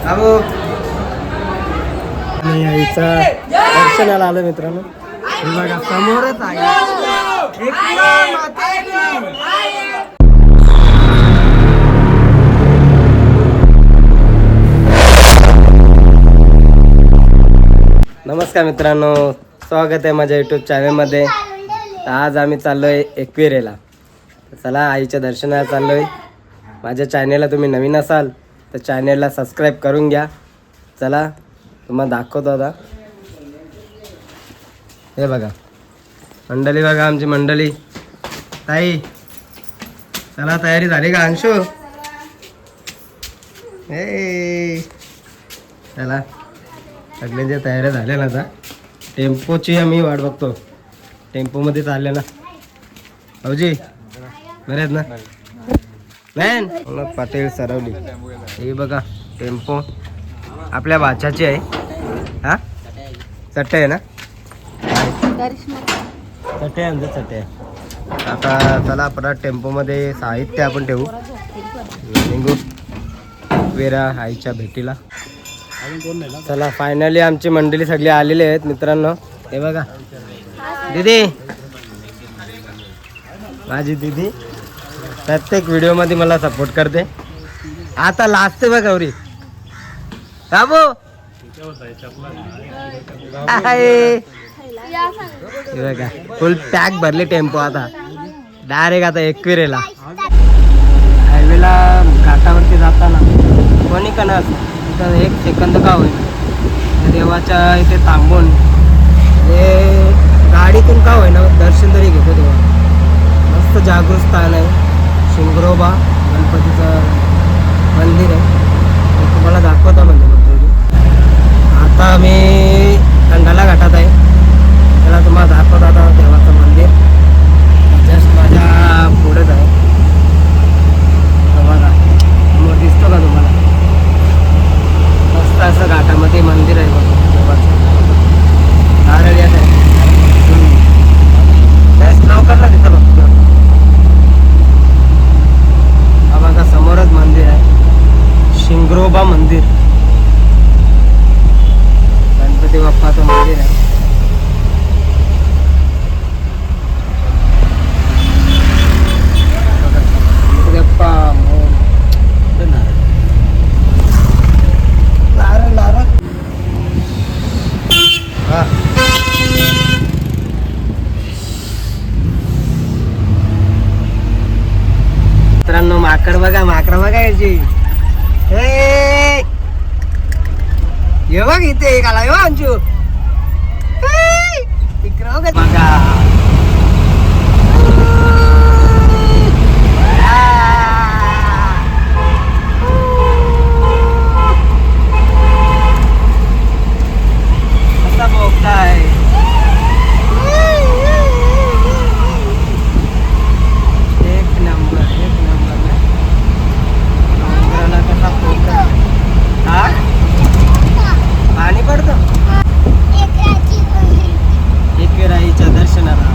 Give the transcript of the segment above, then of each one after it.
अबो आणि आईचा दर्शनाला आलो मित्रांनो. हे बघा समोरच आहे. नमस्कार मित्रांनो, स्वागत आहे माझ्या यूट्यूब चॅनलमध्ये. आज आम्ही चाललो आहे एकविरेला. चला आईच्या दर्शनाला चाललो आहे. माझ्या चॅनेलला तुम्ही नवीन असाल तर चॅनेलला सबस्क्राईब करून घ्या. चला तुम्हाला दाखवतो आता. हे बघा मंडळी, बघा आमची मंडळी. ताई चला, तयारी झाली का अंशू? हे चला सगळ्यांच्या तयाऱ्या झाल्या ना. आता टेम्पोची आम्ही वाट बघतो. टेम्पोमध्ये चालले ना भाऊजी, बरे आहेत ना? मॅन पाटील सरवली. हे बघा टेम्पो आपल्या भाच्याची आहे. हा चट्टे आहे ना, चट्टे आहे चट्टे. आता चला परत टेम्पोमध्ये साहित्य आपण ठेवू. निघू वेरा आईच्या भेटीला. चला फायनली आमची मंडळी सगळी आलेली आहेत मित्रांनो. हे बघा दीदी, माझी दीदी प्रत्येक व्हिडिओमध्ये मला सपोर्ट करते. आता लाजते बघ गौरी. बाबू बघा फुल पॅक भरले टेम्पो. आता डायरेक्ट आता एकविरेला. हायवेला घाटावरती जाताना कोणी का ना तर 1 सेकंद का होईल देवाच्या इथे थांबून हे गाडीतून का होईना दर्शन तरी घेतो. तेव्हा मस्त जागृत स्थान आहे. शिंगरोबा गणपतीचं मंदिर आहे. ते तुम्हाला दाखवतो म्हणजे आता आम्ही खंडाला घाटात आहे. त्याला तुम्हाला दाखवतो आता देवाचं मंदिर. जस्ट माझ्या पुढेच आहे. बघा समोर दिसतो का तुम्हाला? मस्त असं घाटामध्ये मंदिर आहे बघा देवाचं. नारळ येत आहे. जस्ट लवकरला तिथं बघतो. हा बघा समोरच मंदिर आहे. शिंगरोबा मंदिर, गणपती बाप्पाचं मंदिर आहे. मित्रांनो माकड बघा, माकड बघा याची. ये बघ इथे एक आला हो अंशू. इकडं बघा कसा बोगताय. एक नंबर डोंगराला कसा बोगता. हा पाणी पडतं एकविराईच्या दर्शनाला.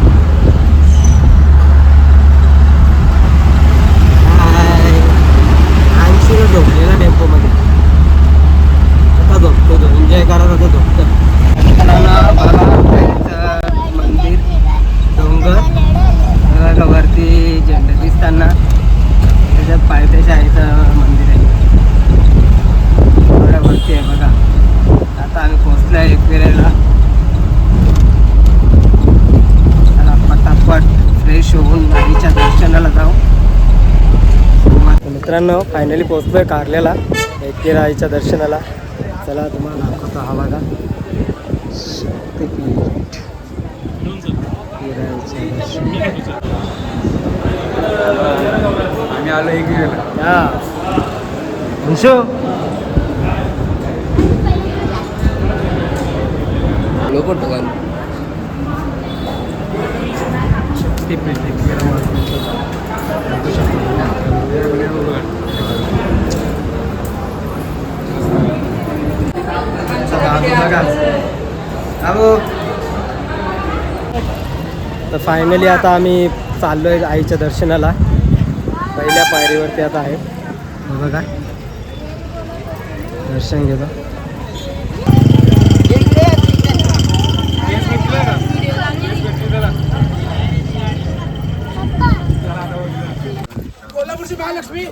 ऐंशी झोपलेला टेम्पोमध्ये. आता झोपतो तो, एन्जॉय करत होतो झोपतो. मंदिर डोंगर वरती झेंडा दिसताना त्याच्यात पायथ्याच्या आईचं मंदिर आहे. वरती आहे बघा. आता आम्ही पोहोचलो आहे एकविरेला. चला पटापट फ्रेश होऊन आईच्या दर्शनाला जाऊ. मित्रांनो फायनली पोहोचलोय कारल्याला एकविरा आईच्या दर्शनाला. चला तुम्हाला दाखवतो. हा बघा शक्तिपीठ. आम्ही आलो एकविरेला. अंशू लोक तर फायनली आता आम्ही चाललो आहे आईच्या दर्शनाला. पहिल्या पायरीवरती आता आहे बघा दर्शन घेतो. कोल्हापूरची महालक्ष्मी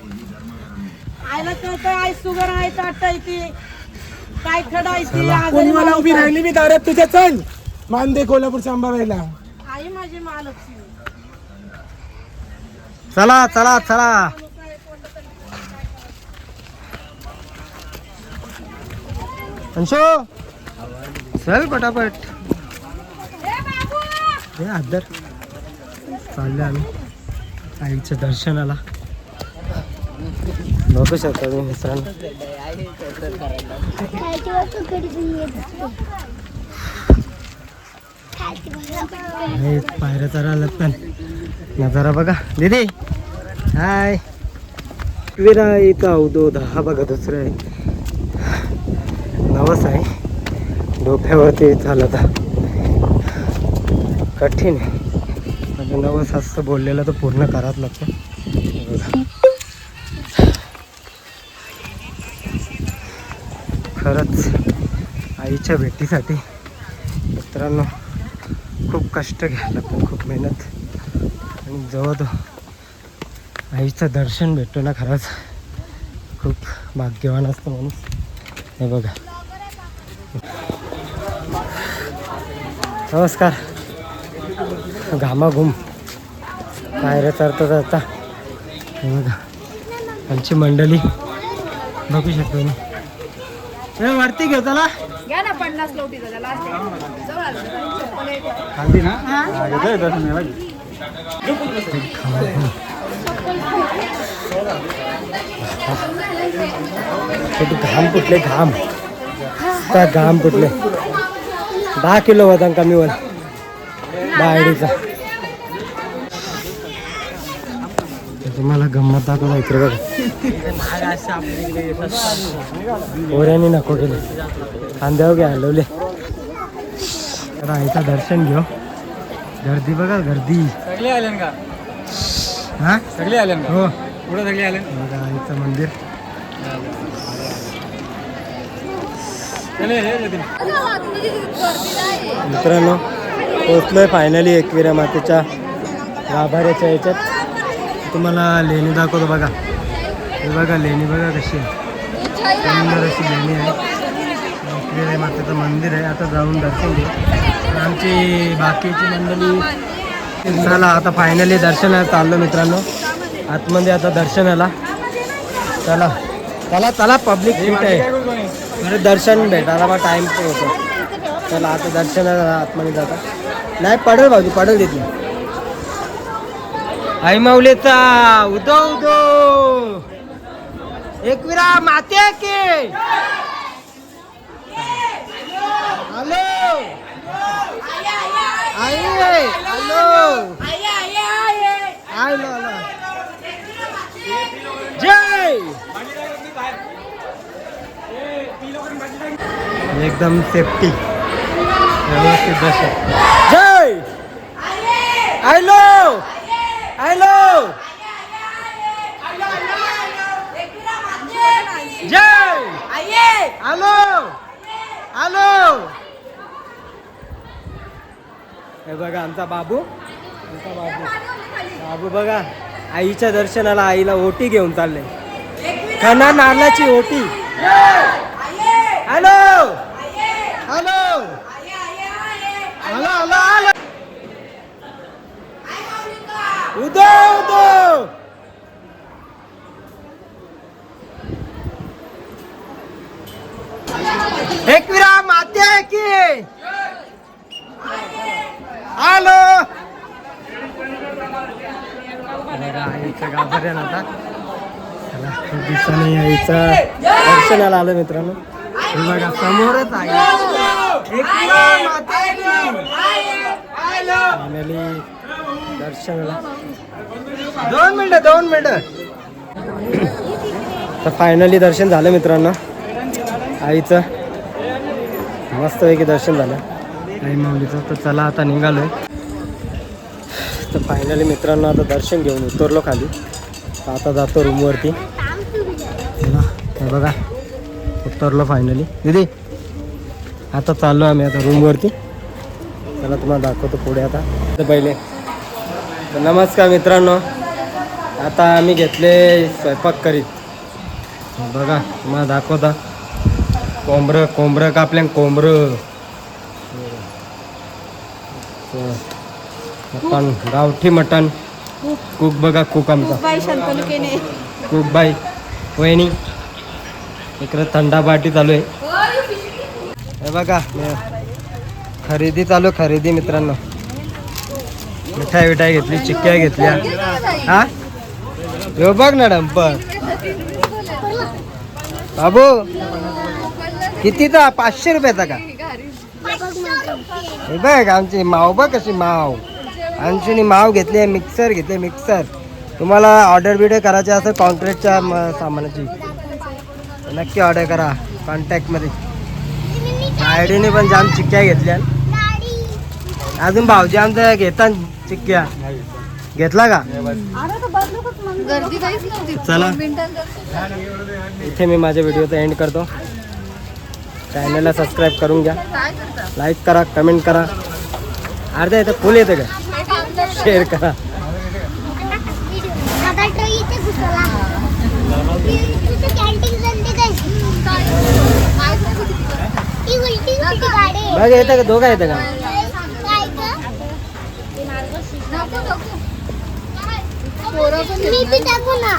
आयला कळतं. आई सुगर आहे ताट येते काय खडायची कोणी मला उभी राहिली मी दारात तुझ्या. चल मान दे कोल्हापूरच्या अंबाबाईला. आई माझी महालक्ष्मी. चला चला चला. अंशो चल पटापट. हे आदर चालले आम्ही आईच्या दर्शनाला. बघू शकता तुम्ही मित्रांनो. पायऱ्या चढायला पण नजारा बघा. दीदी हाय. विरा इथं अवधूत. हा बघा दुसरं आहे नवस आहे डोक्यावरती चालत. कठीण आहे म्हणजे नवस असं बोललेलं तर पूर्ण करावंच लागतं. खरंच आईच्या भेटीसाठी मित्रांनो खूप कष्ट घ्यायला लागतं, खूप मेहनत. आणि जेव्हा तो आईचं दर्शन भेटतो ना खरंच खूप भाग्यवान असतो माणूस. हे बघा. नमस्कार. घामाघूम पायऱ्या चढता चढता हे बघा आमची मंडळी बघू शकतो मी. वरती घेऊ चला. खाली ना घाम फुटले. घाम घाम फुटले. 10 किलो वजन कमी वर बाहेरचा. तुम्हाला गंमत दाखवला इकडे बघा. ओऱ्याने नको केले खांद्यावर घ्या हलवले. आता आईचं दर्शन घेऊ. गर्दी बघा गर्दी. सगळे आले का? हा सगळे आले का? हो पुढे सगळे आले. बघा आईचं मंदिर. मित्रांनो पोचलोय फायनली एकविरा मातेच्या गाभाऱ्याच्या याच्यात. तुम्हाला लेणी दाखवतो बघा. हे बघा लेणी बघा कशी आहे. सुंदर अशी लेणी आहे. एकविरा मातेचं मंदिर आहे. आता जाऊन दर्शन घेऊ. आमची बाकीची मंडळी. चला आता फायनली दर्शनाला चाललो मित्रांनो. आतमध्ये आता दर्शनाला. चला चला चला. पब्लिक सीट आहे. अरे दर्शन भेटायला मग टाईम पण होतो. चला आता दर्शनाला आतमध्ये जाता. नाही पडेल बाजू पडेल तिथे. आई माऊलीचा उदो उदो एकविरा माते के. हॅलो आई हॅलो आलो आलो. जय. एकदम सेफ्टी व्यवस्थित दर्शन. जय हॅलो हॅलो जय हॅलो हॅलो. हे बघा आमचा बाबू. आमचा बाबू बाबू बघा आईच्या दर्शनाला आईला ओटी घेऊन चालले. खना नारळाची ओटी. Hello hello hello hello hello. उदो उदो. एकविरा माते की. हॅलो. आईचं गाभाऱ्या आता खूप दिवसांनी आईचं दर्शनाला आलं मित्रांनो. हे बघा समोरच आहे. फायनली दर्शनाला 2 मिनिटं. तर फायनली दर्शन झालं मित्रांनो आईचं. मस्तपैकी दर्शन झालं आई माऊलीचं. तर चला आता निघालोय. तर फायनली मित्रांनो आता दर्शन घेऊन उतरलो खाली. आता जातो रूमवरती. चला हे बघा उतरलो फायनली. दीदी आता चाललो आम्ही आता रूमवरती. चला तुम्हाला दाखवतो पुढे आता. तर पहिले तर नमस्कार मित्रांनो, आता आम्ही घेतले स्वयंपाक करीत. बघा तुम्हाला दाखवता. कोंबरं कापल्या कोंबरं. मटण गावठी मटण. कुक बघा कुक आमचा कुक बाई वहिनी. इकडे थंडा पार्टी चालू आहे. हे बघा खरेदी चालू खरेदी मित्रांनो. मिठाई घेतली, चिक्क्या घेतल्या. हा यो बघ ना डंपर बाबू कितीचा 500 रुपयाचा का? हे बघ आमची माव बघ कशी माव. आमची माव घेतली. मिक्सर घेतले मिक्सर. तुम्हाला ऑर्डर बिर्डर करायची असेल कॉन्क्रीटच्या सामानाची नक्की ऑर्डर करा कॉन्टॅक्टमध्ये. आयडीने पण जाम चिक्क्या घेतल्या. अजून भाऊजी आमचं घेतात चिक्क्या. घेतला का? चला इथे मी माझ्या व्हिडिओचा एंड करतो. चॅनलला सबस्क्राईब करून घ्या, लाईक करा, कमेंट करा. अर्ध्या इथं फुल येतं का? शेअर करा. बघ येतं का? दोघं येतं का? मी बी टाकू ना.